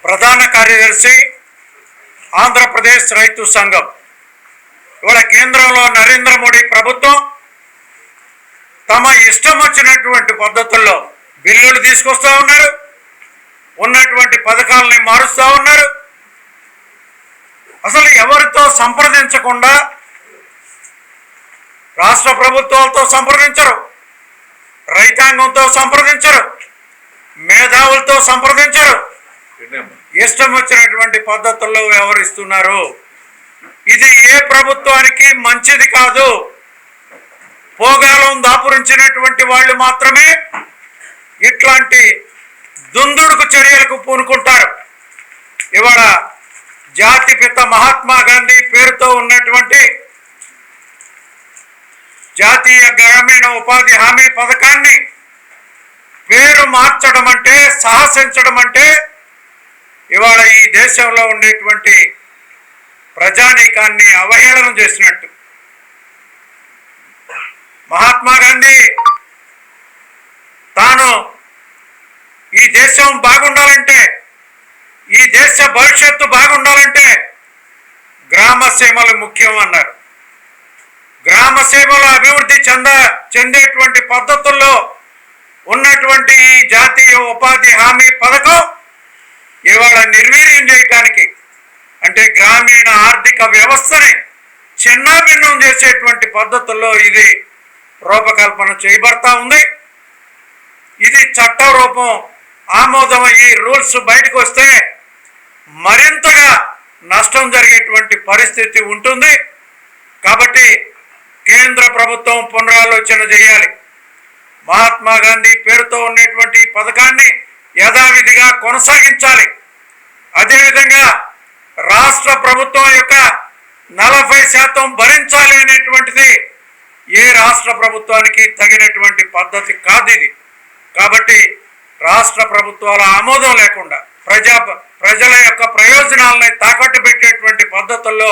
ప్రధాన కార్యదర్శి ఆంధ్రప్రదేశ్ రైతు సంఘం. ఇవాళ కేంద్రంలో నరేంద్ర మోడీ ప్రభుత్వం తమ ఇష్టం వచ్చినటువంటి పద్ధతుల్లో బిల్లులు తీసుకొస్తూ ఉన్నారు, ఉన్నటువంటి పథకాలని మారుస్తూ ఉన్నారు. అసలు ఎవరితో సంప్రదించకుండా రాష్ట్ర ప్రభుత్వాలతో సంప్రదించరు, రైతాంగంతో సంప్రదించరు, మేధావులతో సంప్రదించరు, ఇష్టం వచ్చినటువంటి పద్ధతుల్లో వ్యవహరిస్తున్నారు. ఇది ఏ ప్రభుత్వానికి మంచిది కాదు. పోగాలం దాపురించినటువంటి వాళ్ళు మాత్రమే ఇట్లాంటి దుందుడుకు చర్యలకు పూనుకుంటారు. ఇవాళ జాతిపిత మహాత్మా గాంధీ పేరుతో ఉన్నటువంటి జాతీయ గ్రామీణ ఉపాధి హామీ పథకాన్ని పేరు మార్చడం అంటే, సాహసించడం అంటే ఇవాళ ఈ దేశంలో ఉండేటువంటి ప్రజానీకాన్ని అవహేళన చేసినట్టు. మహాత్మా గాంధీ తాను ఈ దేశం బాగుండాలంటే, ఈ దేశ భవిష్యత్తు బాగుండాలంటే గ్రామ సీమలు ముఖ్యం అన్నారు. గ్రామ సీమలు అభివృద్ధి చెందేటువంటి పద్ధతుల్లో ఉన్నటువంటి ఈ జాతీయ ఉపాధి హామీ పథకం ఇవాళ నిర్వీర్యం చేయటానికి, అంటే గ్రామీణ ఆర్థిక వ్యవస్థని చిన్నాభిన్నం చేసేటువంటి పద్ధతుల్లో ఇది రూపకల్పన చేయబడతా ఉంది. ఇది చట్ట రూపం ఆమోదం ఈ రూల్స్ బయటకు వస్తే మరింతగా నష్టం జరిగేటువంటి పరిస్థితి ఉంటుంది. కాబట్టి కేంద్ర ప్రభుత్వం పునరాలోచన చేయాలి. మహాత్మా గాంధీ పేరుతో ఉన్నటువంటి పథకాన్ని యథావిధిగా కొనసాగించాలి. అదేవిధంగా రాష్ట్ర ప్రభుత్వం యొక్క 40% భరించాలి అనేటువంటిది ఏ రాష్ట్ర ప్రభుత్వానికి తగినటువంటి పద్ధతి కాదు ఇది. కాబట్టి రాష్ట్ర ప్రభుత్వాల ఆమోదం లేకుండా ప్రజల యొక్క ప్రయోజనాలని తాకట్టు పెట్టేటువంటి పద్ధతుల్లో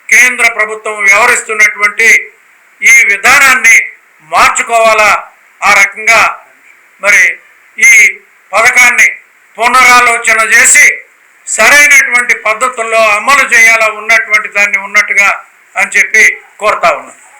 కేంద్ర ప్రభుత్వం వ్యవహరిస్తున్నటువంటి ఈ విధానాన్ని మార్చుకోవాలా. ఆ రకంగా మరి ఈ పథకాన్ని పునరాలోచన చేసి సరైనటువంటి పద్ధతుల్లో అమలు చేయాలా ఉన్నటువంటి దాన్ని ఉన్నట్టుగా అని చెప్పి కోరుతా ఉన్నాను.